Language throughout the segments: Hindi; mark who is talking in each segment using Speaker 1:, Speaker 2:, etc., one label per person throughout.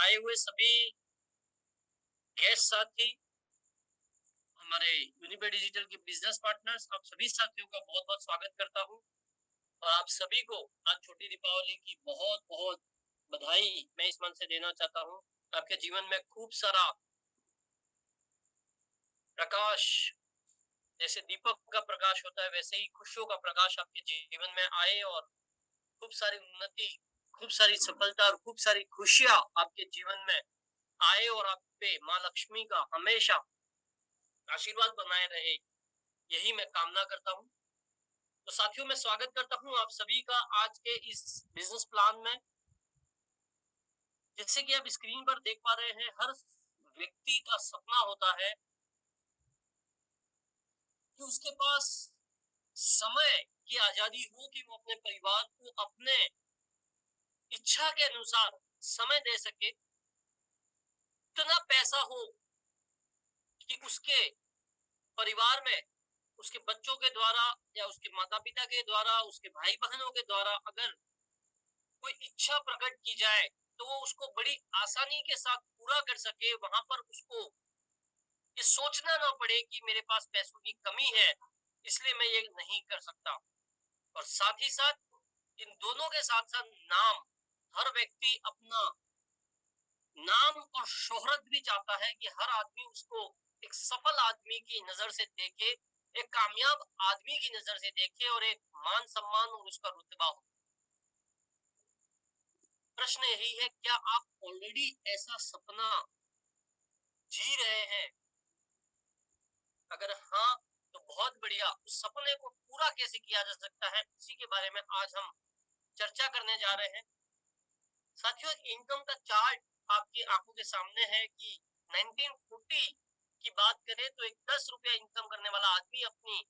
Speaker 1: आए हुए सभी गेस्ट साथी, हमारे यूनिपे डिजिटल के बिजनेस पार्टनर्स, आप सभी साथियों का बहुत बहुत स्वागत करता हूं। और आप सभी को आज छोटी दीपावली की बहुत बहुत बधाई मैं इस मन से देना चाहता हूं। आपके जीवन में खूब सारा प्रकाश, जैसे दीपक का प्रकाश होता है वैसे ही खुशियों का प्रकाश आपके जीवन में आए और खूब सारी उन्नति, खूब सारी सफलता और खूब सारी खुशियां आपके जीवन में आए और आप पे माँ लक्ष्मी का हमेशा आशीर्वाद बनाए रहे, यही मैं कामना करता हूँ। तो साथियों, मैं स्वागत करता हूँ आप सभी का आज के इस बिजनेस प्लान में। जैसे कि आप स्क्रीन पर देख पा रहे हैं, हर व्यक्ति का सपना होता है कि उसके पास समय की आजादी हो, कि वो अपने परिवार को अपने इच्छा के अनुसार समय दे सके, इतना पैसा हो कि उसके परिवार में उसके बच्चों के द्वारा या उसके माता पिता के द्वारा, उसके भाई बहनों के द्वारा अगर कोई इच्छा प्रकट की जाए तो वो उसको बड़ी आसानी के साथ पूरा कर सके। वहां पर उसको ये सोचना ना पड़े कि मेरे पास पैसों की कमी है इसलिए मैं ये नहीं कर सकता। और साथ ही साथ इन दोनों के साथ साथ नाम, हर व्यक्ति अपना नाम और शोहरत भी चाहता है कि हर आदमी उसको एक सफल आदमी की नजर से देखे, एक कामयाब आदमी की नजर से देखे और एक मान सम्मान और उसका रुतबा हो। प्रश्न यही है, क्या आप ऑलरेडी ऐसा सपना जी रहे हैं? अगर हाँ, तो बहुत बढ़िया। उस सपने को पूरा कैसे किया जा सकता है, उसी के बारे में आज हम चर्चा करने जा रहे हैं। साथियों, इनकम का चार्ट आपकी आंखों के सामने है कि 1940 की बात करें तो एक 10 रुपया इनकम करने वाला आदमी अपनी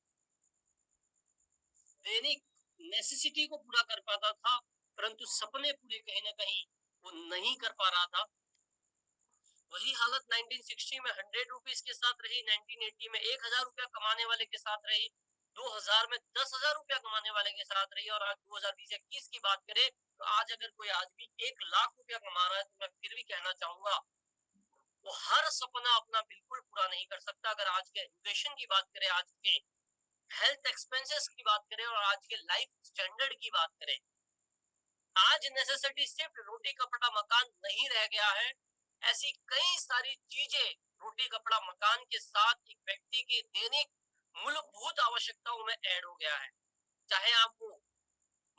Speaker 1: दैनिक नेसेसिटी को पूरा कर पाता था, परंतु सपने पूरे कहीं ना कहीं वो नहीं कर पा रहा था। वही हालत 1960 में 100 रुपीज के साथ रही, 1980 में 1000 रुपया कमाने वाले के साथ रही, 2000 में 10,000 रुपया कमाने वाले के साथ रही, और आज 2020-21 की बात करें तो आज अगर कोई आदमी 1 लाख रुपया कमा रहा है तो मैं फिर भी कहना चाहूंगा वो हर सपना अपना बिल्कुल पूरा नहीं कर सकता। अगर आज के एजुकेशन की बात करें, आज के हेल्थ एक्सपेंसेस की बात करें और आज के लाइफ स्टैंडर्ड की बात करें, आज नेसेसिटी सिर्फ रोटी कपड़ा मकान नहीं रह गया है। ऐसी कई सारी चीजें रोटी कपड़ा मकान के साथ एक व्यक्ति की दैनिक मूलभूत आवश्यकताओं में ऐड हो गया है। चाहे आप वो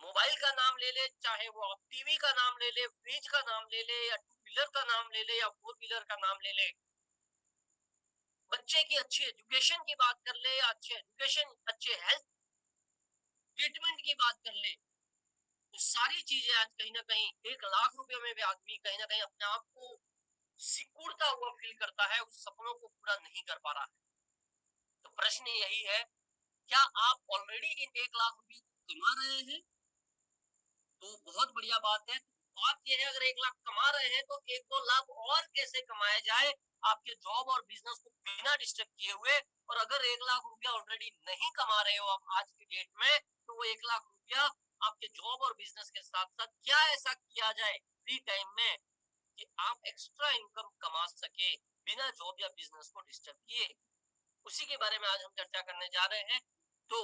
Speaker 1: मोबाइल का नाम ले ले, चाहे वो आप टीवी का नाम ले ले, फ्रिज का नाम ले ले, या टू व्हीलर का नाम ले ले, या फोर व्हीलर का नाम ले ले, बच्चे की अच्छी एजुकेशन की बात कर ले, या अच्छे एजुकेशन, अच्छे हेल्थ ट्रीटमेंट की बात कर ले, तो सारी चीजें आज कहीं ना कहीं 1 लाख रुपए में भी आदमी कहीं ना कहीं अपने आप को सिकुड़ता हुआ फील करता है, उस सपनों को पूरा नहीं कर पा रहा है। तो प्रश्न यही है, क्या आप ऑलरेडी इन 1 लाख रुपए कमा रहे हैं? तो बहुत बढ़िया बात है। बात यह है, अगर 1 लाख कमा रहे हैं तो 1-2 लाख और कैसे कमाया जाए आपके जॉब और बिजनेस को बिना डिस्टर्ब किए हुए। और अगर 1 लाख रुपया ऑलरेडी नहीं कमा रहे हो आप आज की डेट में, तो वो 1 लाख रुपया आपके जॉब और बिजनेस के साथ साथ क्या ऐसा किया जाए फ्री टाइम में कि आप एक्स्ट्रा इनकम कमा सके बिना जॉब या बिजनेस को डिस्टर्ब किए, उसी के बारे में आज हम चर्चा करने जा रहे हैं। तो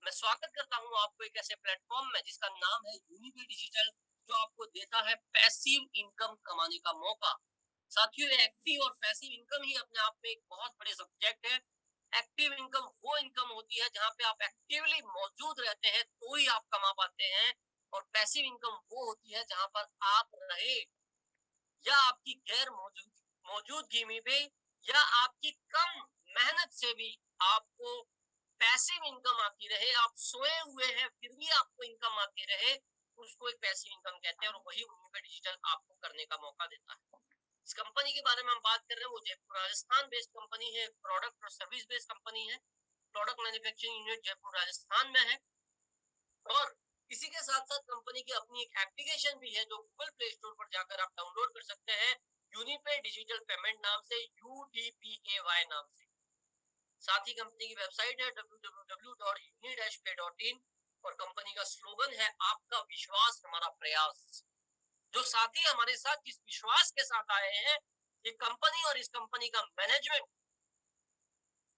Speaker 1: मैं स्वागत करता हूं आपको एक ऐसे प्लेटफॉर्म में जिसका नाम है यूनिपे डिजिटल, जो आपको देता है पैसिव इनकम कमाने का मौका। साथियों, एक्टिव और पैसिव इनकम ही अपने आप में एक बहुत बड़े सब्जेक्ट है। एक्टिव इनकम वो इनकम होती है जहां पे आप एक्टिवली मौजूद रहते हैं तो ही आप कमा पाते हैं, और पैसिव इनकम वो होती है जहां पर आप रहे या आपकी गैर मौजूदगी में भी, या आपकी कम मेहनत से भी आपको पैसिव इनकम आती रहे। आप सोए हुए हैं फिर भी आपको इनकम आती रहे, उसको एक पैसिव इनकम कहते हैं, और वही यूनिपे डिजिटल आपको करने का मौका देता है। इस कंपनी के बारे में हम बात कर रहे हैं, वो जयपुर राजस्थान बेस्ड कंपनी है, प्रोडक्ट और सर्विस बेस्ड कंपनी है। Product manufacturing unit Jaipur Rajasthan में है, और इसी के साथ साथ कंपनी की अपनी एक एप्लीकेशन भी है जो गूगल प्ले स्टोर पर जाकर आप डाउनलोड कर सकते हैं, यूनिपे डिजिटल पेमेंट नाम से, UDPAY नाम से। साथ ही कंपनी की वेबसाइट है www.uni-pay.in, और कंपनी का स्लोगन है, आपका विश्वास हमारा प्रयास। जो साथी हमारे साथ जिस विश्वास के साथ आए हैं, ये कंपनी और इस कंपनी का मैनेजमेंट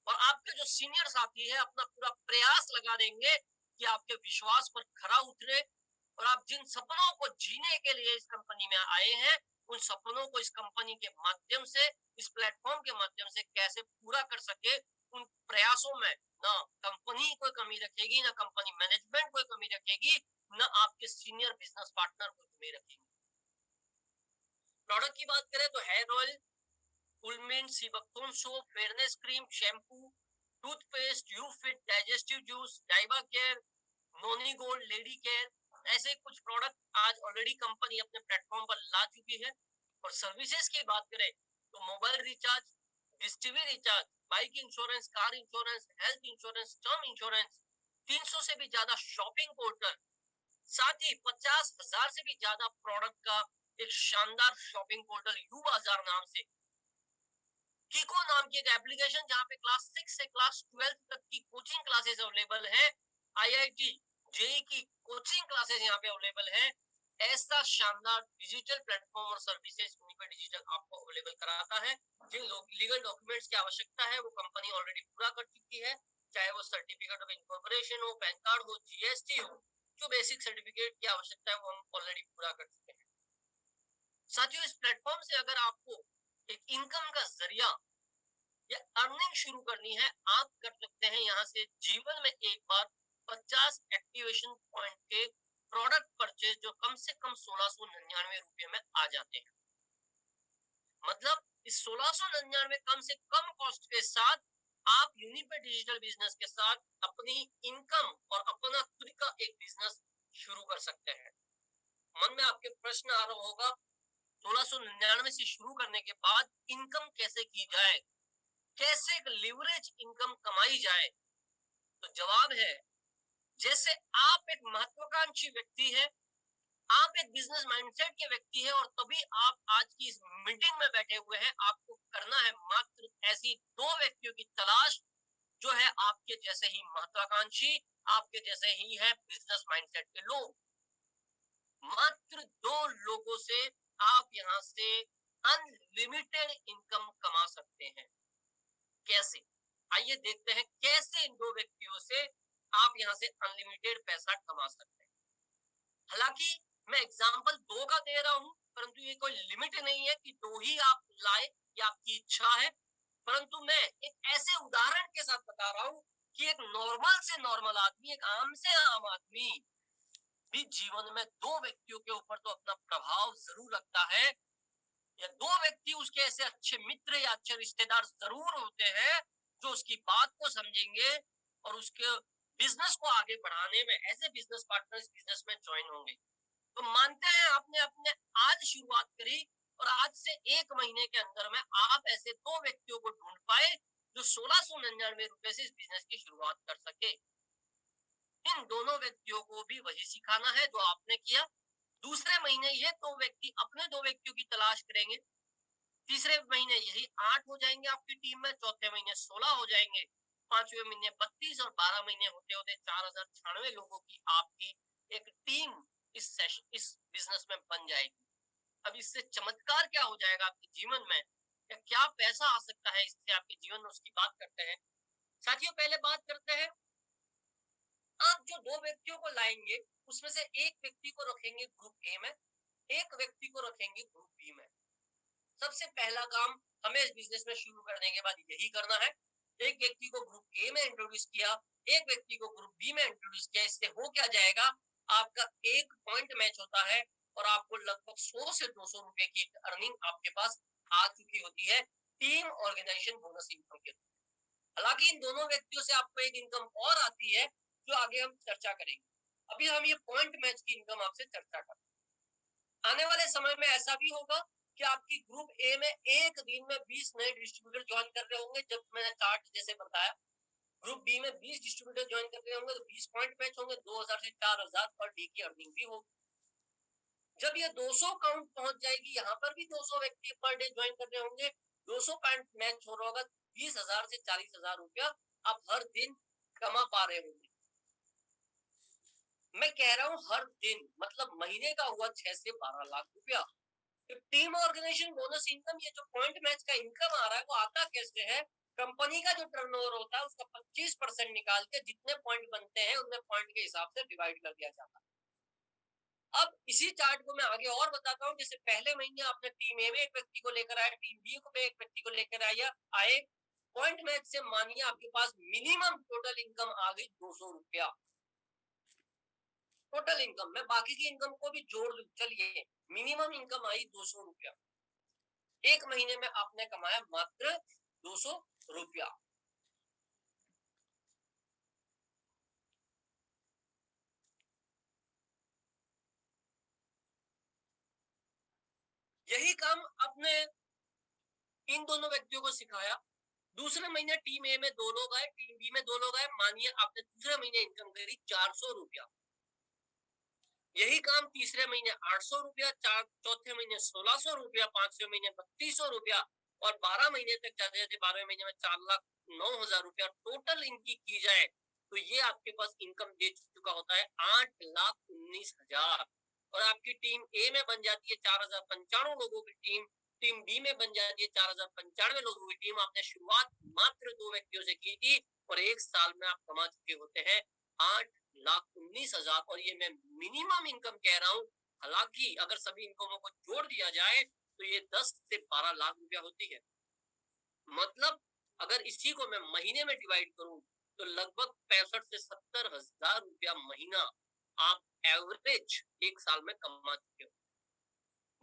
Speaker 1: और आपके जो सीनियर साथी है अपना पूरा प्रयास लगा देंगे कि आपके विश्वास पर खरा उतरे और आप जिन सपनों को जीने के लिए इस कंपनी में आए हैं, उन सपनों को इस कंपनी के माध्यम से, इस प्लेटफॉर्म के माध्यम से कैसे पूरा कर सके, उन प्रयासों में ना कंपनी कोई कमी रखेगी, ना कंपनी मैनेजमेंट कोई कमी रखेगी, ना आपके सीनियर बिजनेस पार्टनर कोई कमी रखेंगे। प्रोडक्ट की बात करें तो हेयर ऑयल, कुलमिन, seabuckthorn soap, fairness cream, shampoo, toothpaste, U fit, digestive juice, डाइबा care, noni gold, lady care, ऐसे कुछ प्रोडक्ट आज ऑलरेडी कंपनी अपने प्लेटफॉर्म पर ला चुकी है। और सर्विसेज की बात करें तो mobile recharge, dish TV recharge, bike insurance, car insurance, health insurance, term insurance, 300 से भी ज्यादा शॉपिंग पोर्टल, साथ ही 50,000 से भी ज्यादा प्रोडक्ट का एक शानदार शॉपिंग पोर्टल यू बाजार नाम से, कीको नाम की एक एप्लीकेशन जहां पे क्लास 6 से क्लास 12 तक की कोचिंग क्लासेस अवेलेबल है, आईआईटी जेई की कोचिंग क्लासेस यहाँ पे अवेलेबल है। ऐसा शानदार डिजिटल प्लेटफॉर्म और सर्विसेज यूनिफाइड डिजिटल आपको अवेलेबल कराता है। जिन लीगल डॉक्यूमेंट्स की आवश्यकता है वो कंपनी ऑलरेडी पूरा कर चुकी है, चाहे वो सर्टिफिकेट ऑफ इनकॉर्पोरेशन हो, पैन कार्ड हो, जीएसटी हो, जो बेसिक सर्टिफिकेट की आवश्यकता है वो हम ऑलरेडी पूरा कर चुके हैं। साथियों, इस प्लेटफॉर्म से अगर आपको एक इनकम का जरिया या अर्निंग शुरू करनी है, आप कर सकते हैं यहाँ से जीवन में एक बार 50 एक्टिवेशन पॉइंट के प्रोडक्ट परचेज जो कम से कम 1699 रुपए में आ जाते हैं। मतलब इस 1699 कम से कम कॉस्ट के साथ आप यूनिफाइड डिजिटल बिजनेस के साथ अपनी इनकम और अपना खुद का एक बिजनेस शुरू कर सकते हैं। मन में आपके प्रश्न आ रहा होगा 1699 से शुरू करने के बाद इनकम कैसे की जाए, कैसे एक लिवरेज इनकम कमाई जाए? तो जवाब है, जैसे आप एक महत्वाकांक्षी व्यक्ति है, आप एक बिजनेस माइंडसेट के व्यक्ति है और तभी आप आज की इस मीटिंग में बैठे हुए हैं। आपको करना है मात्र ऐसी 2 व्यक्तियों की तलाश जो है आपके जैसे ही महत्वाकांक्षी, आपके जैसे ही है बिजनेस माइंडसेट के लोग। मात्र 2 लोगों से आप यहाँ से अनलिमिटेड इनकम कमा सकते हैं। कैसे? आइए देखते हैं कैसे इन 2 व्यक्तियों से आप यहाँ से अनलिमिटेड पैसा कमा सकते हैं। हालांकि मैं एग्जांपल 2 का दे रहा हूं, परंतु ये कोई लिमिट नहीं है कि 2 ही आप लाए, ये आपकी इच्छा है। परंतु मैं एक ऐसे उदाहरण के साथ बता रहा हूं कि एक नॉर्मल से नॉर्मल आदमी, एक आम से आम आदमी भी जीवन में 2 व्यक्तियों के ऊपर तो अपना प्रभाव जरूर रखता है, या 2 व्यक्ति उसके ऐसे अच्छे मित्र या अच्छे रिश्तेदार जरूर होते हैं जो उसकी बात को समझेंगे और उसके बिजनेस को आगे बढ़ाने में ऐसे बिजनेस पार्टनर इस बिजनेस में ज्वाइन होंगे। तो मानते हैं आपने अपने आज शुरुआत करी और आज से 1 महीने के अंदर में आप ऐसे 2 व्यक्तियों को ढूंढ पाए जो 1699 रुपए से इस बिजनेस की शुरुआत कर सके। इन दोनों व्यक्तियों को भी वही सिखाना है जो आपने किया। दूसरे महीने ये 2 व्यक्ति अपने 2 व्यक्तियों की तलाश करेंगे, तीसरे महीने यही 8 हो जाएंगे आपकी टीम में, चौथे महीने 16 हो जाएंगे, 5वें महीने 32 और 12 महीने होते होते 4096 लोगों की आपकी एक टीम इस बिजनेस में बन जाएगी। अब इससे चमत्कार क्या हो जाएगा आपके जीवन में, या क्या पैसा आ सकता है इससे आपके जीवन में, उसकी बात करते हैं। साथियों, पहले बात करते हैं, आप जो 2 व्यक्तियों को लाएंगे उसमें से एक व्यक्ति को रखेंगे ग्रुप ए में, एक व्यक्ति को रखेंगे ग्रुप बी में। सबसे पहला काम हमें इस बिजनेस में शुरू करने के बाद यही करना है। एक व्यक्ति को ग्रुप ए में इंट्रोड्यूस किया, एक व्यक्ति को ग्रुप बी में इंट्रोड्यूस किया। इससे हो क्या जाएगा, आपका एक पॉइंट मैच होता है और आपको लगभग 100 से 200 रुपए की अर्निंग आपके पास आ चुकी होती है टीम ऑर्गेनाइजेशन बोनस इनकम के। हालांकि इन दोनों व्यक्तियों से आपको एक इनकम और आती है जो आगे हम चर्चा करेंगे। अभी हम ये पॉइंट मैच की इनकम आपसे चर्चा करें। आने वाले समय में ऐसा भी होगा कि आपकी ग्रुप ए में एक दिन में 20 नए डिस्ट्रीब्यूटर ज्वाइन कर रहे होंगे, जब मैंने चार्ट जैसे बताया। ग्रुप बी में 20 डिस्ट्रीब्यूटर ज्वाइन कर रहे होंगे तो 20 पॉइंट मैच होंगे, 2000 से 4000 पर डे की अर्निंग भी होगी। जब ये 200 काउंट पहुंच जाएगी, यहाँ पर भी 200 व्यक्ति पर डे ज्वाइन कर रहे होंगे, 200 पॉइंट मैच हो रहा होगा, 20,000 से 40,000 रुपया आप हर दिन कमा पा रहे होंगे। मैं कह रहा हूँ हर दिन, मतलब महीने का हुआ 6 से 12 लाख रुपया। तो टीम ऑर्गेनाइजेशन बोनस इनकम, ये जो पॉइंट मैच का इनकम आ रहा है, वो आता कैसे है? कंपनी का जो टर्नओवर होता है उसका 25% निकाल के जितने पॉइंट बनते हैं उनमें पॉइंट के हिसाब से डिवाइड कर दिया जाता है। अब इसी चार्ट को मैं आगे और बताता हूँ। जैसे पहले महीने आपने टीम ए में एक व्यक्ति को लेकर आया, टीम बी में एक व्यक्ति को लेकर आए, पॉइंट मैच से मानिए आपके पास मिनिमम टोटल इनकम आ गई 200 रुपया। टोटल इनकम, मैं बाकी की इनकम को भी जोड़ लूं, चलिए, मिनिमम इनकम आई 200 रुपया। एक महीने में आपने कमाया मात्र 200 रुपया। यही काम आपने इन दोनों व्यक्तियों को सिखाया। दूसरे महीने टीम ए में 2 लोग आए, टीम बी में 2 लोग आए, मानिए आपने दूसरे महीने इनकम करी 400 रुपया। यही काम तीसरे महीने 800 रुपया, चौथे महीने 1600 रुपया, पांचवें महीने 3200 रुपया और 12 महीने तक जाते जाते 12वें महीने में 4,09,000 रुपया टोटल इनकी की जाए तो ये आपके पास इनकम दे चुका होता है 8,19,000। और आपकी टीम ए में बन जाती है 4,095 लोगों की टीम, टीम बी में बन जाती है 4,095 लोगों की टीम। आपने शुरुआत मात्र 2 व्यक्तियों से की थी और एक साल में आप कमा चुके होते हैं 8,19,000। और ये मैं मिनिमम इनकम कह रहा हूँ, हालांकि अगर सभी इनकमों को जोड़ दिया जाए तो ये 10 से 12 लाख रुपया होती है। मतलब अगर इसी को मैं महीने में डिवाइड करूं तो लगभग 65 से 70,000 रुपया महीना आप एवरेज एक साल में कमा चुके हो,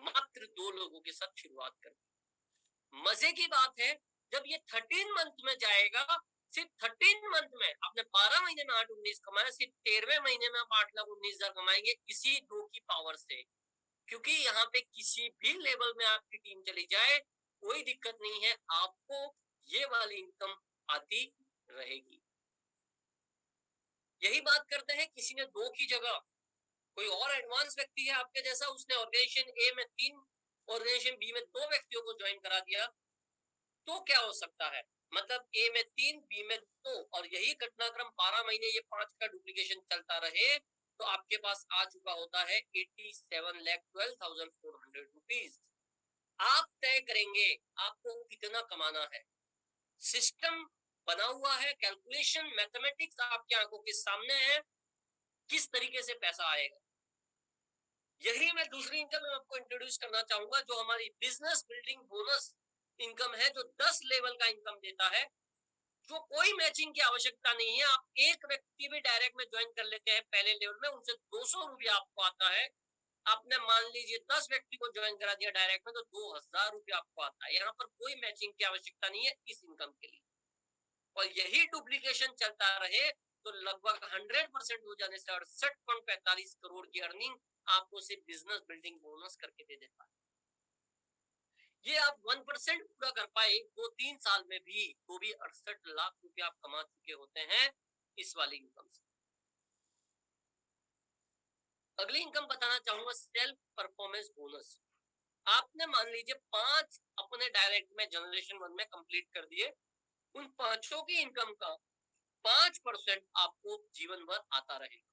Speaker 1: मात्र 2 लोगों के साथ शुरुआत करके। मजे की बात है, जब ये 13 मंथ में जाएगा, सिर्फ 13 मंथ में आपने 12 महीने में 8,19 कमाया, सिर्फ 13वें महीने में आप 8,19,000 कमाएंगे इसी 2 की पावर से। क्योंकि यहाँ पे किसी भी लेवल में आपकी टीम चली जाए कोई दिक्कत नहीं है, आपको ये वाली इनकम आती रहेगी। यही बात करते हैं, किसी ने 2 की जगह कोई और एडवांस व्यक्ति है आपके जैसा, उसने ऑर्गेनाइजेशन ए में 3, ऑर्गेनाइजेशन बी में 2 व्यक्तियों को ज्वाइन करा दिया, तो क्या हो सकता है? मतलब ए में 3, बी में 2 और यही घटनाक्रम 12 महीने ये 5 का डुप्लीकेशन चलता रहे तो आपके पास आ चुका होता है 87,12,400 रुपीज। आप तय करेंगे आपको कितना कमाना है। सिस्टम बना हुआ है, कैलकुलेशन, मैथमेटिक्स आपकी आंखों के सामने है, किस तरीके से पैसा आएगा। यही मैं दूसरी इनकम में आपको इंट्रोड्यूस करना चाहूंगा, जो हमारी बिजनेस बिल्डिंग बोनस इनकम है, जो 10 लेवल का इनकम देता है, जो कोई मैचिंग की आवश्यकता नहीं है। आप एक व्यक्ति भी डायरेक्ट में ज्वाइन कर लेते हैं पहले लेवल में, उनसे 200 रुपया आपको आता है। आपने मान लीजिए 10 व्यक्ति को ज्वाइन करा दिया डायरेक्ट में तो 2,000 रुपया आपको आता है। यहाँ पर कोई मैचिंग की आवश्यकता नहीं है इस इनकम के लिए। और यही डुप्लीकेशन चलता रहे तो लगभग 100% हो जाने से 68.45 करोड़ की अर्निंग आपको सिर्फ बिजनेस बिल्डिंग बोनस करके दे देता है। ये आप 1% पूरा कर पाए 2-3 साल में भी, तो भी 68 लाख रुपया आप कमा चुके होते हैं इस वाली इनकम से। अगली इनकम बताना चाहूंगा, सेल्फ परफॉर्मेंस बोनस। आपने मान लीजिए 5 अपने डायरेक्ट में जनरेशन 1 में कंप्लीट कर दिए, उन 5 की इनकम का 5% आपको जीवन भर आता रहेगा।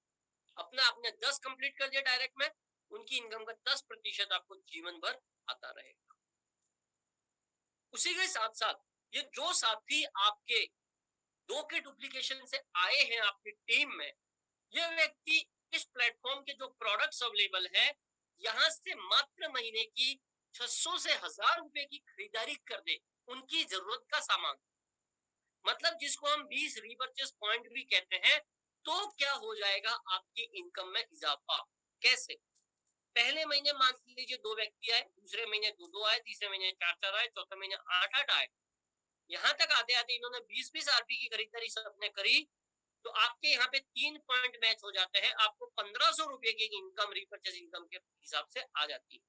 Speaker 1: अपना आपने 10 कंप्लीट कर दिया डायरेक्ट में, उनकी इनकम का 10% आपको जीवन भर आता रहेगा। उसी के साथ साथ ये जो साथी आपके 2 के डुप्लीकेशन से आए हैं आपकी टीम में, ये व्यक्ति इस प्लेटफॉर्म के जो प्रोडक्ट्स अवेलेबल है यहाँ से मात्र महीने की 600 से 1,000 रुपए की खरीदारी कर दे, उनकी जरूरत का सामान, मतलब जिसको हम 20 रीपरचेस पॉइंट भी कहते हैं। तो क्या हो जाएगा आपकी इनकम में इजाफा? कैसे? पहले महीने मान लीजिए 2 व्यक्ति आए, दूसरे महीने 2-2 आए, तीसरे महीने 4-4 आए, चौथे महीने 8-8 आए। यहाँ तक आते आते इन्होंने 20-20 आरपी की खरीदारी सबने करी तो आपके यहाँ पे 3 पॉइंट मैच हो जाते हैं, आपको 1,500 रुपए की इनकम रीपरचेस इनकम के हिसाब से आ जाती है।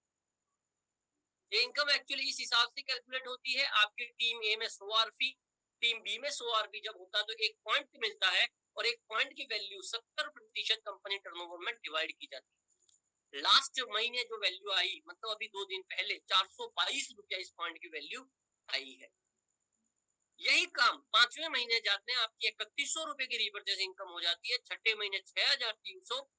Speaker 1: ये इनकम एक्चुअली इस हिसाब से कैलकुलेट होती है, आपकी टीम ए में 100 आरपी, टीम बी में 100 आरपी जब होता है तो 1 पॉइंट मिलता है और 1 पॉइंट की वैल्यू 70% कंपनी टर्नओवर में डिवाइड की जाती है। लास्ट महीने जो वैल्यू आई, मतलब अभी 2 दिन पहले 422 रुपया इस पॉइंट की वैल्यू आई है। यही काम 5वें महीने जाते हैं आपकी 3,100 रुपए की रीपरचेस इनकम हो जाती है, छठे महीने 6,300,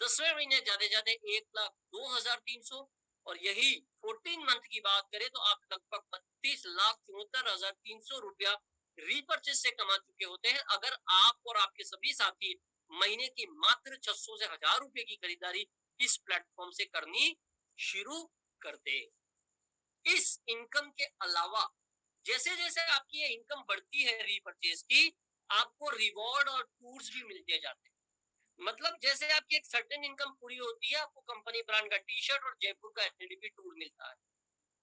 Speaker 1: 10वें महीने ज्यादा 1,02,300 और यही 14 मंथ की बात करें तो आप लगभग 32,74,300 रुपया रीपर्चेज से कमा चुके होते हैं अगर आप और आपके सभी साथी महीने की मात्र 600 से 1000 रुपए की खरीदारी इस प्लेटफॉर्म से करनी शुरू कर दे। इस इनकम के अलावा जैसे जैसे आपकी ये इनकम बढ़ती है रीपर्चेज की, आपको रिवॉर्ड और टूर्स भी मिलते जाते हैं। मतलब जैसे आपकी एक सर्टेन इनकम पूरी होती है, आपको कंपनी ब्रांड का टी शर्ट और जयपुर का एलडीपी टूर मिलता है।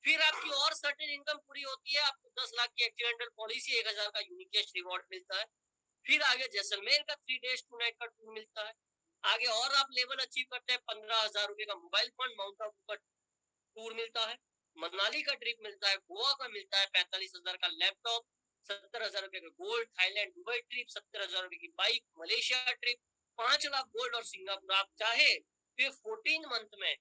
Speaker 1: फिर आपकी और सर्टेन इनकम पूरी होती है, आपको 10 लाख की एक्सीडेंटल पॉलिसी, 1000 का यूनिक कैश रिवॉर्ड मिलता है। फिर आगे जैसलमेर का 3 डेज 2 नाइट का टूर मिलता है। आगे और आप लेवल अचीव करते हैं, 15,000 रुपए का मोबाइल फंड, माउंट आबू का टूर मिलता है, मनाली का ट्रिप मिलता है, गोवा का मिलता है, 45,000 का लैपटॉप, 70,000 रुपए का गोल्ड, थाईलैंड दुबई ट्रिप, 70,000 रुपए की bike, Malaysia trip, 5 lakh gold और सिंगापुर। आप चाहे फिर 14 मंथ में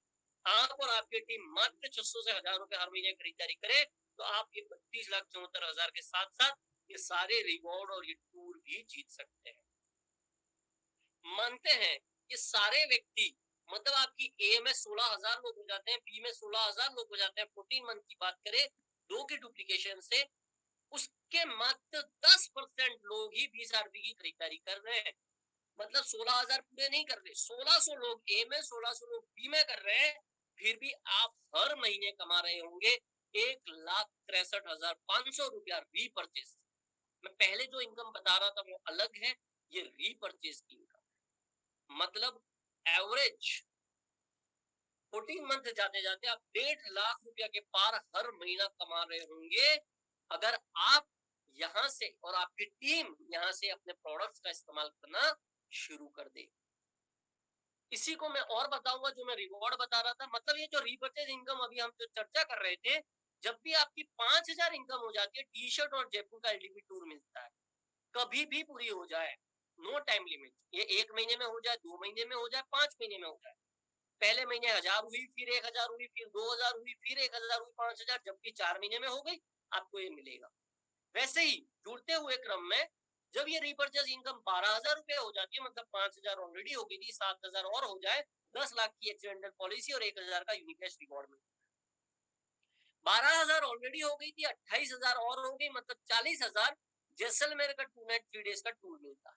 Speaker 1: आप और आपकी टीम मात्र 600 से 1000 रुपए हर महीने खरीदारी करे तो आप ये 32,74,000 के साथ साथ ये सारे रिवॉर्ड और ये टूर भी जीत सकते हैं। मानते हैं ये सारे व्यक्ति, मतलब आपकी ए में 16,000 लोग हो जाते हैं, बी में 16,000 लोग हो जाते हैं। 14 मंथ की बात करें 2 की डुप्लीकेशन से, उसके मात्र 10% लोग ही 20 आरपी की खरीदारी कर रहे हैं। मतलब 16,000 पूरे नहीं कर रहे, 1600 लोग ए में, 1600 लोग बी में कर रहे हैं। फिर भी आप हर महीने कमा रहे होंगे 1,63,500 रुपया रीपर्चेज। मैं पहले जो इनकम बता रहा था वो अलग है, ये रीपर्चेज की इनकम मतलब एवरेज 14 मंथ जाते जाते आप 1.5 लाख रुपया के पार हर महीना कमा रहे होंगे अगर आप यहां से और आपकी टीम यहां से अपने प्रोडक्ट्स का इस्तेमाल करना शुरू कर दे। इसी को मैं और बताऊंगा जो मैं रिवॉर्ड बता रहा था। मतलब ये जो रीपर्चेज इनकम अभी हम जो चर्चा कर रहे थे, जब भी आपकी 5,000 इनकम हो जाती है, टी शर्ट और जयपुर का एलडीपी टूर मिलता है। कभी भी पूरी हो जाए, नो टाइम लिमिट। ये 1 महीने में हो जाए, 2 महीने में हो जाए, 5 महीने में हो जाए। पहले महीने 1000 हुई, फिर 1000 हुई, फिर 2000 हुई, फिर 1000 हुई, 5000, जबकि 4 महीने में हो गई, आपको ये मिलेगा। वैसे ही जुड़ते हुए क्रम में जब ये रीपर्चेज इनकम 12,000 रुपए हो जाती है, मतलब 5,000 ऑलरेडी हो गई थी, 7,000 और हो जाए, 10 लाख की एक्सीडेंटल पॉलिसी और 1000 का यूनिक कैश रिवॉर्ड में 12,000 ऑलरेडी हो गई थी, 28,000 और हो गई, मतलब 40,000 जैसलमेर का 2 नाइट 3 डेज का टूर मिलता है।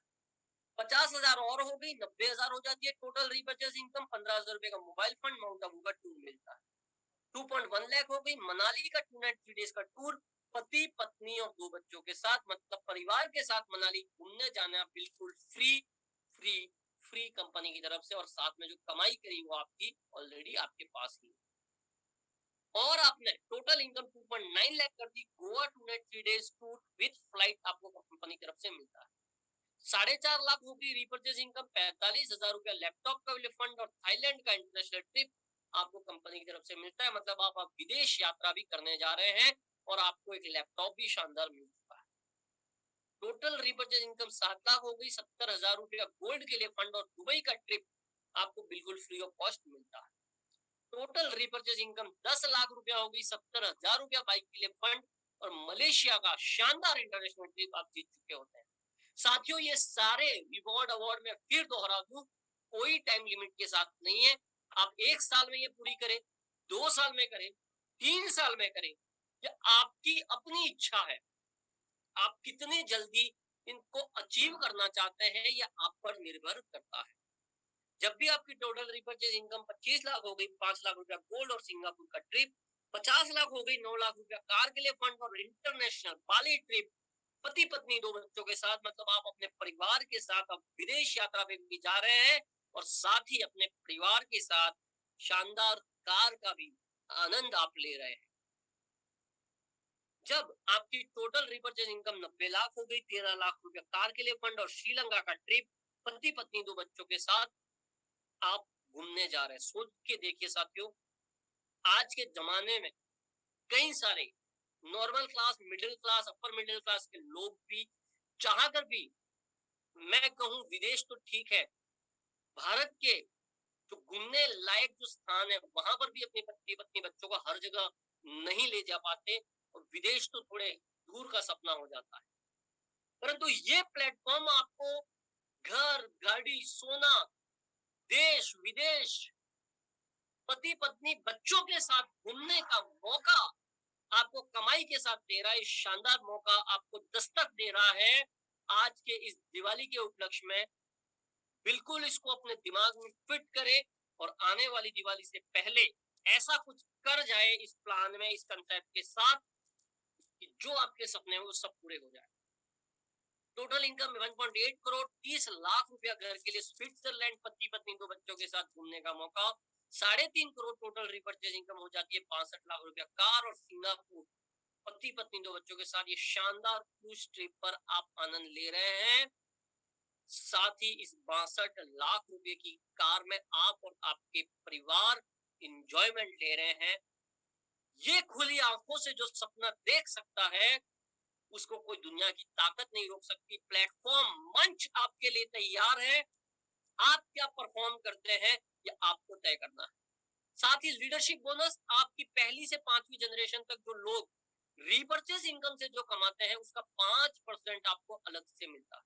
Speaker 1: 50,000 और हो गई, 90,000 हो जाती है टोटल रीपर्चेज इनकम। 15,000 रुपए का मोबाइल फंड, माउंट आबू का टूर मिलता है। 2.1 लाख हो गई, मनाली का 2 नाइट 3 डेज का टूर, पति पत्नी और 2 बच्चों के साथ, मतलब परिवार के साथ मनाली घूमने जाना बिल्कुल फ्री फ्री फ्री कंपनी की तरफ से, और साथ में जो कमाई करी वो आपकी ऑलरेडी आपके पास ही। और आपने टोटल इनकम 2.9 लाख कर दी। Goa 2 night 3 days tour with flight आपको कंपनी की तरफ से मिलता है। 4.5 लाख रुपए रीपर्चेज इनकम, 45,000 रुपया लैपटॉप का फंड और थाईलैंड का इंटरनेशनल ट्रिप आपको कंपनी की तरफ से मिलता है। मतलब आप विदेश यात्रा भी करने जा रहे हैं और आपको एक लैपटॉप भी शानदार मिल चुका है। टोटल रीपर्चेज इनकम 7 लाख हो गई। 70,000 रुपया गोल्ड के लिए फंड और दुबई का ट्रिप आपको बिल्कुल फ्री ऑफ कॉस्ट मिलता है। टोटल रीपर्चेज इनकम 10 लाख रुपया हो गई। 70,000 रुपया बाइक के लिए फंड और मलेशिया का शानदार इंटरनेशनल ट्रिप आप जीत चुके होते हैं। साथियों, ये सारे रिवॉर्ड अवार्ड में फिर दोहरा दूं, कोई टाइम लिमिट के साथ नहीं है। आप 1 साल में ये पूरी करें, 2 साल में करें, 3 साल में करें, ये आपकी अपनी इच्छा है। आप कितनी जल्दी इनको अचीव करना चाहते हैं ये आप पर निर्भर करता है। जब भी आपकी टोटल रीपर्चेज इनकम 25 लाख हो गई, 5 लाख रुपया गोल्ड और सिंगापुर का ट्रिप, 50 लाख हो गई, 9 लाख रुपया कार के लिए फंड और इंटरनेशनल बाली ट्रिप, पति पत्नी 2 बच्चों के साथ, मतलब आप अपने परिवार के साथ अब विदेश यात्रा पे भी जा रहे हैं और साथ ही अपने परिवार के साथ शानदार कार का भी आनंद आप ले रहे हैं। जब आपकी टोटल रीपर्चेज इनकम 90 लाख हो गई, 13 लाख रुपया कार के लिए फंड और श्रीलंका का ट्रिप, पति पत्नी 2 बच्चों के साथ आप घूमने जा रहे हैं। सोच के देखिए साथियों, आज के जमाने में कई सारे normal class, middle class, upper middle class के लोग भी चाहकर भी, मैं कहूं विदेश तो ठीक है, भारत के जो घूमने लायक जो स्थान है वहां पर भी अपने पति पत्नी बच्चों को हर जगह नहीं ले जा पाते और विदेश तो थोड़े दूर का सपना हो जाता है। परंतु ये प्लेटफॉर्म आपको घर, गाड़ी, सोना, देश विदेश, पति पत्नी बच्चों के साथ घूमने का मौका आपको कमाई के साथ दे रहा है। शानदार मौका आपको दस्तक दे रहा है आज के इस दिवाली के उपलक्ष्य में। बिल्कुल इसको अपने दिमाग में फिट करें और आने वाली दिवाली से पहले ऐसा कुछ कर जाए इस प्लान में, इस कंसेप्ट के साथ, कि जो आपके सपने हैं वो सब पूरे हो जाए। टोटल इनकम 1.8 करोड़, 30 लाख रुपया घर के लिए, स्विट्जरलैंड पति पत्नी दो बच्चों के साथ घूमने का मौका, 3.5 करोड़ टोटल रिपर्चेज इनकम हो जाती है, 65 लाख रुपया कार और सिंगापुर पति पत्नी दो बच्चों के साथ ये शानदार क्रूज ट्रिप पर आप आनंद ले रहे हैं। साथ ही इस 62 लाख रुपए की कार में आप और आपके परिवार इंजॉयमेंट ले रहे हैं। ये खुली आंखों से जो सपना देख सकता है उसको कोई दुनिया की ताकत नहीं रोक सकती। प्लेटफॉर्म मंच आपके लिए तैयार है, आप क्या परफॉर्म करते हैं ये आपको तय करना है। साथ ही लीडरशिप बोनस आपकी पहली से 5वीं जनरेशन तक जो लोग रीपर्चेस इनकम से जो कमाते हैं उसका 5% आपको अलग से मिलता है।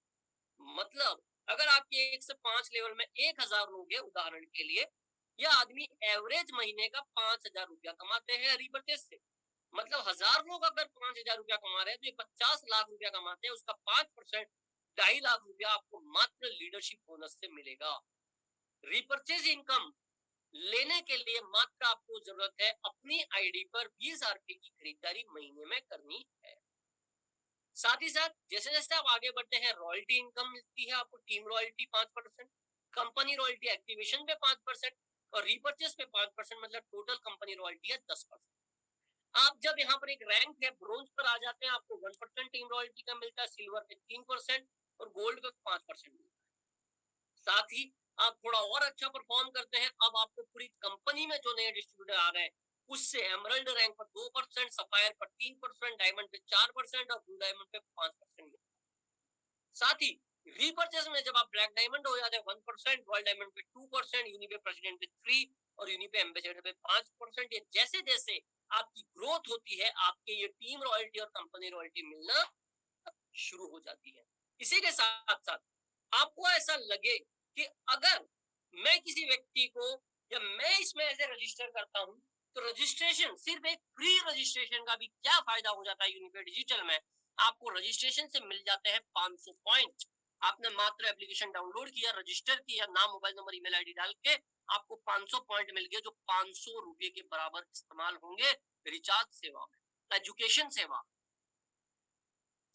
Speaker 1: मतलब अगर आपके 1 से 5 लेवल में 1000 लोग हैं उदाहरण के लिए, यह आदमी एवरेज महीने का 5000 रुपया कमाते हैं रीपर्चेस से। मतलब 1000 लोग अगर 5000 रुपया कमा रहे हैं तो ये 50 लाख रुपया कमाते हैं, उसका 5% 2.5 लाख रुपया आपको मात्र लीडरशिप बोनस से मिलेगा। रीपर्चेज इनकम लेने के लिए मात्र आपको जरूरत है अपनी आईडी पर 20,000 रुपए की खरीदारी महीने में करनी है। साथ ही साथ जैसे जैसे आप आगे बढ़ते हैं रॉयल्टी इनकम मिलती है आपको, team royalty 5%, company royalty activation पे 5% और रीपर्चेस पे 5%, मतलब टोटल कंपनी रॉयल्टी है 10%। आप जब यहाँ पर एक रैंक है ब्रोंज पर आ जाते हैं आपको 1% टीम रॉयल्टी का मिलता है, सिल्वर पे 3% और गोल्ड पे 5% मिलता है। साथ ही आप थोड़ा और अच्छा परफॉर्म करते हैं, अब आपको पूरी कंपनी में जो नए डिस्ट्रीब्यूटर आ रहे हैं उससे एमरल्ड रैंक पर 2%, सफायर पर 3%, डायमंड पे 4% और ब्लू डायमंड पे 5%। साथ ही रीपर्चेस में जब आप ब्लैक डायमंड हो जाते हैं 1%, वर्ल्ड डायमंड पे 2%, यूनिपे प्रेसिडेंट पे 3 और यूनिपे एम्बेसडर पे 5%। ये जैसे जैसे आपकी ग्रोथ होती है आपके ये टीम रॉयल्टी और कंपनी रॉयल्टी मिलना शुरू हो जाती है। इसी के साथ साथ आपको ऐसा लगे कि अगर मैं किसी व्यक्ति को या मैं इसमें ऐसे रजिस्टर करता हूं तो रजिस्ट्रेशन सिर्फ एक फ्री रजिस्ट्रेशन का भी क्या फायदा हो जाता है यूनिपे डिजिटल में। आपको रजिस्ट्रेशन से मिल जाते हैं 500 पॉइंट। आपने मात्र एप्लीकेशन डाउनलोड किया, रजिस्टर किया, नाम मोबाइल नंबर ईमेल आईडी डाल के आपको 500 पॉइंट मिल गए जो 500 रुपए के बराबर इस्तेमाल होंगे रिचार्ज सेवा में, एजुकेशन सेवा।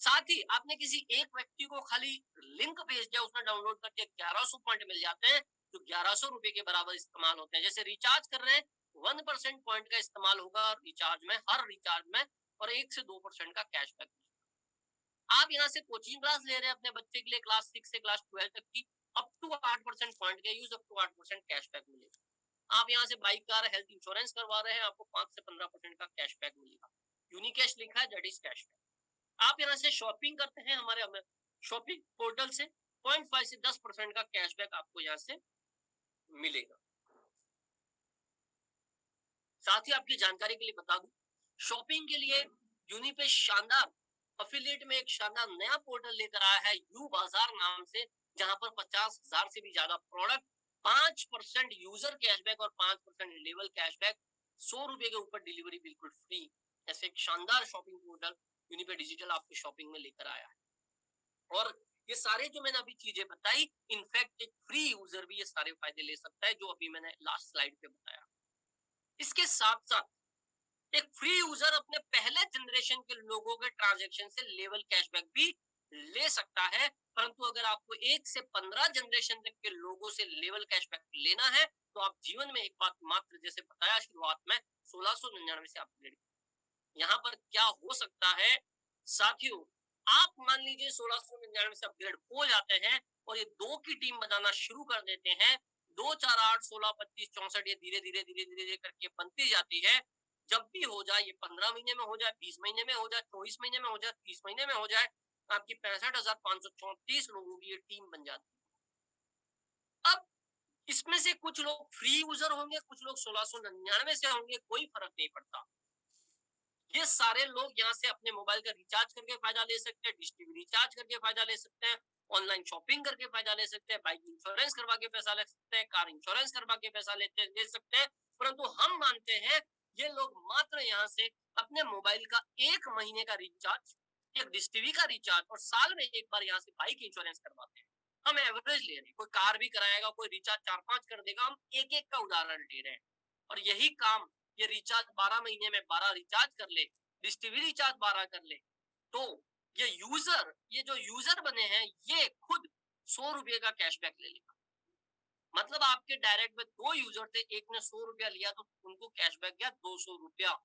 Speaker 1: साथ ही आपने किसी एक व्यक्ति को खाली लिंक भेज दिया, उसने डाउनलोड करके 1100 पॉइंट मिल जाते हैं जो 1100 रुपए के बराबर इस्तेमाल होते हैं। जैसे रिचार्ज कर रहे हैं 1% पॉइंट का इस्तेमाल होगा रिचार्ज में, हर रिचार्ज में, और 1 से 2% का कैशबैक। आप यहाँ से कोचिंग क्लास ले रहे हैं अपने बच्चे के लिए क्लास 6 से क्लास 12 तक की, अप टू 8% पॉइंट का यूज, अप टू 8% कैशबैक मिलेगा। आप यहाँ से बाइक कार हेल्थ इंश्योरेंस करवा रहे हैं, आपको 5 से 15% का कैशबैक मिलेगा। यूनिकैश लिखा है, दैट इज कैशबैक। आप यहाँ से शॉपिंग करते हैं हमारे शॉपिंग पोर्टल से 0.5 से 10% का कैशबैक आपको यहाँ से मिलेगा। साथ ही आपकी जानकारी के लिए बता दूं, शॉपिंग के लिए यूनिपे शानदार अफिलिएट में एक शानदार नया पोर्टल लेकर आया है यू बाजार नाम से, जहां पर 50,000 से भी ज्यादा प्रोडक्ट, 5% यूजर कैशबैक और 5% लेवल कैशबैक, 100 रुपए के ऊपर डिलीवरी बिल्कुल फ्री। ऐसे एक शानदार शॉपिंग पोर्टल यूनिपे डिजिटल आपकी शॉपिंग में लेकर आया है। और ये सारे जो मैंने अभी चीजें बताई, इनफैक्ट एक फ्री यूजर भी ये सारे फायदे ले सकता है जो अभी मैंने लास्ट स्लाइड पे बताया। इसके साथ साथ एक फ्री यूजर अपने पहले जनरेशन के लोगों के ट्रांजैक्शन से लेवल कैशबैक भी ले सकता है, परंतु अगर आपको 1 से 15 जनरेशन तक के लोगों से लेवल कैशबैक लेना है तो आप जीवन में एक बात मात्र, जैसे बताया शुरुआत में, 1699 से अपग्रेड। यहाँ पर क्या हो सकता है साथियों, आप मान लीजिए 1699 से अपग्रेड हो जाते हैं और ये 2 की टीम बनाना शुरू कर देते हैं, 2 4 8 16 25 64, ये धीरे धीरे धीरे धीरे करके बनती जाती है। जब भी हो जाए, ये 15 महीने में हो जाए, 20 महीने में हो जाए, 24 महीने में हो जाए, 30 महीने में हो जाए, आपकी 65,534 लोगों की ये टीम बन जाती है। अब इसमें से कुछ लोग फ्री यूजर होंगे, कुछ लोग 1699 से होंगे, कोई फर्क नहीं पड़ता। ये सारे लोग यहाँ से अपने मोबाइल का रिचार्ज करके फायदा ले सकते हैं, डिश टीवी रिचार्ज करके फायदा ले सकते हैं, ऑनलाइन शॉपिंग करके फायदा ले सकते हैं, बाइक इंश्योरेंस करवा के पैसा ले सकते हैं, कार इंश्योरेंस करवा के पैसा ले सकते हैं, परंतु हम मानते हैं ये लोग मात्र यहाँ से अपने मोबाइल का 1 महीने का रिचार्ज, एक डिश टीवी का रिचार्ज और साल में एक बार यहाँ से बाइक इंश्योरेंस करवाते हैं। हम एवरेज ले रहे हैं, कोई कार भी कराएगा, कोई रिचार्ज 4-5 कर देगा, हम एक-एक का उदाहरण ले रहे हैं। और यही काम ये रिचार्ज 12 महीने में 12 रिचार्ज कर ले, डिश टीवी रिचार्ज 12 कर ले, तो ये जो यूजर बने हैं ये खुद 100 रुपए का कैशबैक ले लेगा। मतलब आपके डायरेक्ट में 2 यूजर थे, एक ने 100 रुपया लिया तो उनको कैशबैक गया 200 रुपया,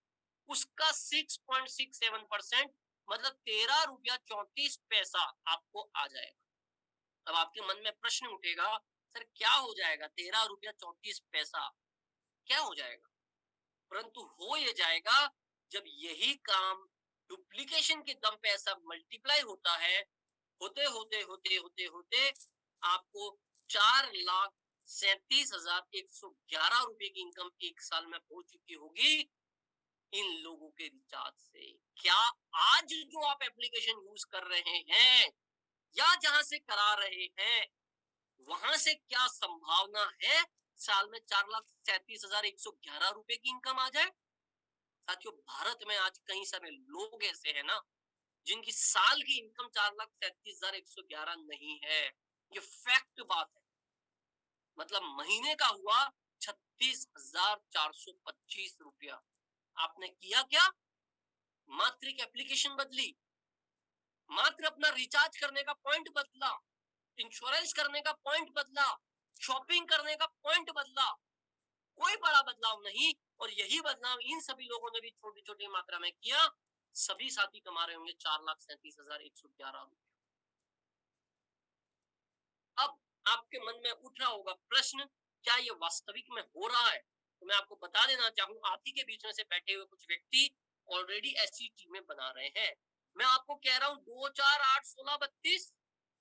Speaker 1: उसका 6.67% मतलब 13 रुपया 34 पैसा आपको आ जाएगा। अब आपके मन में प्रश्न उठेगा, सर क्या हो जाएगा 13 रुपया 34 पैसा, क्या हो जाएगा? परंतु हो ये जाएगा जब यही काम डुप्लीकेशन के दम पे ऐसा मल्टीप्लाई होता है, होते होते होते होते होते आपको 4,37,111 रुपए की इनकम एक साल में हो चुकी होगी इन लोगों के रिचार्ज से। क्या आज जो आप एप्लीकेशन यूज कर रहे हैं या जहां से करा रहे हैं वहां से क्या संभावना है साल में 4,37,111 रुपए की इनकम आ जाए? साथियों, भारत में आज कई सारे लोग ऐसे हैं ना जिनकी साल की इनकम 4,37,111 नहीं है। ये फैक्ट बात है। मतलब महीने का हुआ 36,425 रुपया। आपने किया क्या? मात्र एक एप्लीकेशन बदली, मात्र अपना रिचार्ज करने का पॉइंट बदला, इंश्योरेंस करने का पॉइंट बदला, शॉपिंग करने का पॉइंट बदला, कोई बड़ा बदलाव नहीं। और यही बदलाव इन सभी लोगों ने भी छोटी छोटी मात्रा में किया। सभी साथी कमा रहे होंगे 4,37,111 रुपया। अब आपके मन में उठ रहा होगा प्रश्न, क्या ये वास्तविक में हो रहा है? तो मैं आपको बता देना चाहूँ, आप ही के बीच में से बैठे हुए कुछ व्यक्ति ऑलरेडी ऐसी टीमें बना रहे हैं। मैं आपको कह रहा हूँ 2, 4, 8, 16, 32,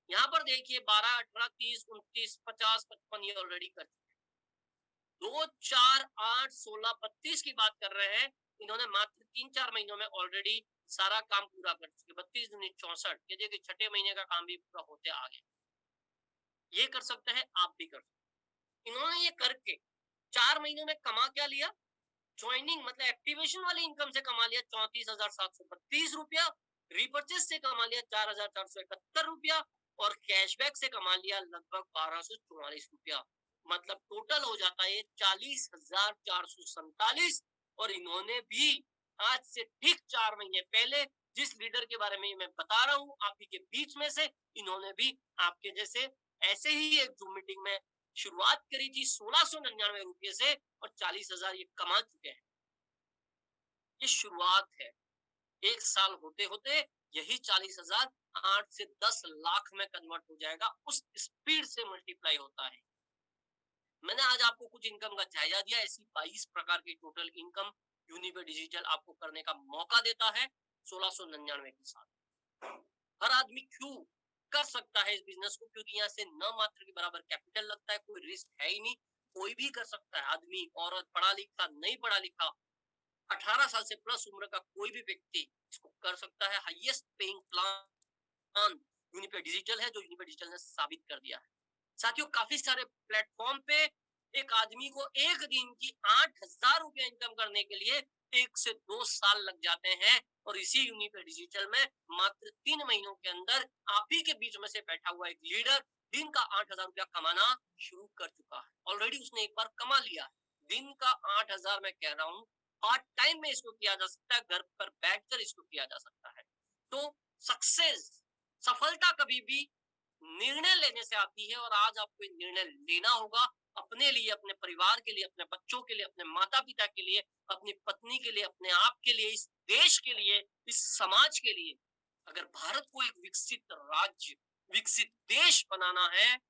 Speaker 1: यहाँ पर देखिए 12, 18, 30, 29, 50, 55 ये ऑलरेडी कर चुके हैं। 2, 4, 8, 16, 32 की बात कर रहे हैं। इन्होंने मात्र 3-4 महीनों में ऑलरेडी सारा काम पूरा कर चुके। 32 दूनी 64, ये देखिए छठे महीने का काम भी पूरा होते आ गया। ये कर सकते हैं, आप भी कर सकते हैं। इन्होंने ये करके 4 महीनों में कमा क्या लिया? ज्वाइनिंग मतलब एक्टिवेशन वाली इनकम से कमा लिया 34,732 रुपया, रिपर्चेस से कमा लिया 4,471 रुपया और कैशबैक से कमा लिया लगभग 1,244 रुपया। मतलब टोटल हो जाता है 40,447। और इन्होंने भी आज से ठीक 4 महीने पहले जिस लीडर के बारे में मैं बता रहा हूँ आप ही के बीच में से, इन्होंने भी आपके जैसे ऐसे ही एक जूम मीटिंग में शुरुआत करी थी 1,699 रुपये से और 40,000 ये कमा चुके हैं। ये शुरुआत है। एक साल होते होते यही 40,000 8 से 10 लाख में कन्वर्ट हो जाएगा। उस स्पीड से मल्टीप्लाई होता है। मैंने आज आपको कुछ इनकम का जायजा दिया। ऐसी 22 प्रकार की टोटल इनकम यूनिबे डिजिटल आपको करने का मौका देता है 1,699 के साथ। हर आदमी क्यों कर सकता है इस बिजनेस को? क्योंकि यहाँ से न मात्र के बराबर कैपिटल लगता है, कोई रिस्क है ही नहीं, कोई भी कर सकता है। आदमी, औरत, पढ़ा लिखा, नहीं पढ़ा लिखा, 18 साल से प्लस उम्र का कोई भी व्यक्ति इसको कर सकता है। हाईएस्ट पेइंग प्लान यूनिबे डिजिटल है, जो यूनिबे डिजिटल ने साबित कर दिया है। साथियों, काफी सारे प्लेटफॉर्म पे एक आदमी को एक दिन की 8,000 रुपया इनकम करने के लिए 1 से 2 साल लग जाते हैं। और इसी यूनिबे डिजिटल में मात्र 3 महीनों के अंदर आप ही के बीच में से बैठा हुआ एक लीडर दिन का 8,000 रुपया कमाना शुरू कर चुका है। ऑलरेडी उसने एक बार कमा लिया है। दिन का 8,000 मैं कह रहा हूँ, पार्ट टाइम में इसको किया जा सकता है, घर पर बैठकर इसको किया जा सकता है। तो सक्सेस, सफलता कभी भी निर्णय लेने से आती है। और आज आपको निर्णय लेना होगा अपने लिए, अपने परिवार के लिए, अपने बच्चों के लिए, अपने माता पिता के लिए, अपनी पत्नी के लिए, अपने आप के लिए, इस देश के लिए, इस समाज के लिए। अगर भारत को एक विकसित राज्य, विकसित देश बनाना है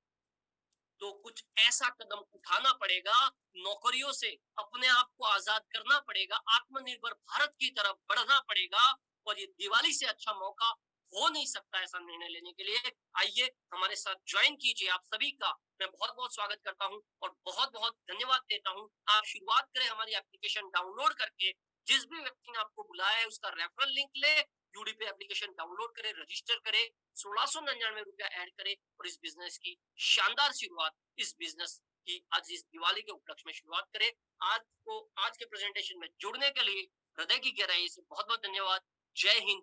Speaker 1: तो कुछ ऐसा कदम उठाना पड़ेगा, नौकरियों से अपने आप को आजाद करना पड़ेगा, आत्मनिर्भर भारत की तरफ बढ़ना पड़ेगा। और ये दिवाली से अच्छा मौका हो नहीं सकता ऐसा निर्णय लेने के लिए। आइए हमारे साथ ज्वाइन कीजिए। आप सभी का मैं बहुत बहुत स्वागत करता हूं और बहुत बहुत धन्यवाद देता हूं। आप शुरुआत करें हमारी एप्लीकेशन डाउनलोड करके। जिस भी व्यक्ति ने आपको बुलाया है उसका रेफरल लिंक ले यूडी पे एप्लीकेशन डाउनलोड करे, रजिस्टर करे, 1699 रुपया ऐड करे और इस बिजनेस की शानदार शुरुआत, इस बिजनेस की आज इस दिवाली के उपलक्ष्य में शुरुआत करे। आज के प्रेजेंटेशन में जुड़ने के लिए हृदय की गहराई से बहुत बहुत धन्यवाद। जय हिंद,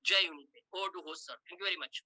Speaker 1: जय unity. Over to host sir, thank you very much.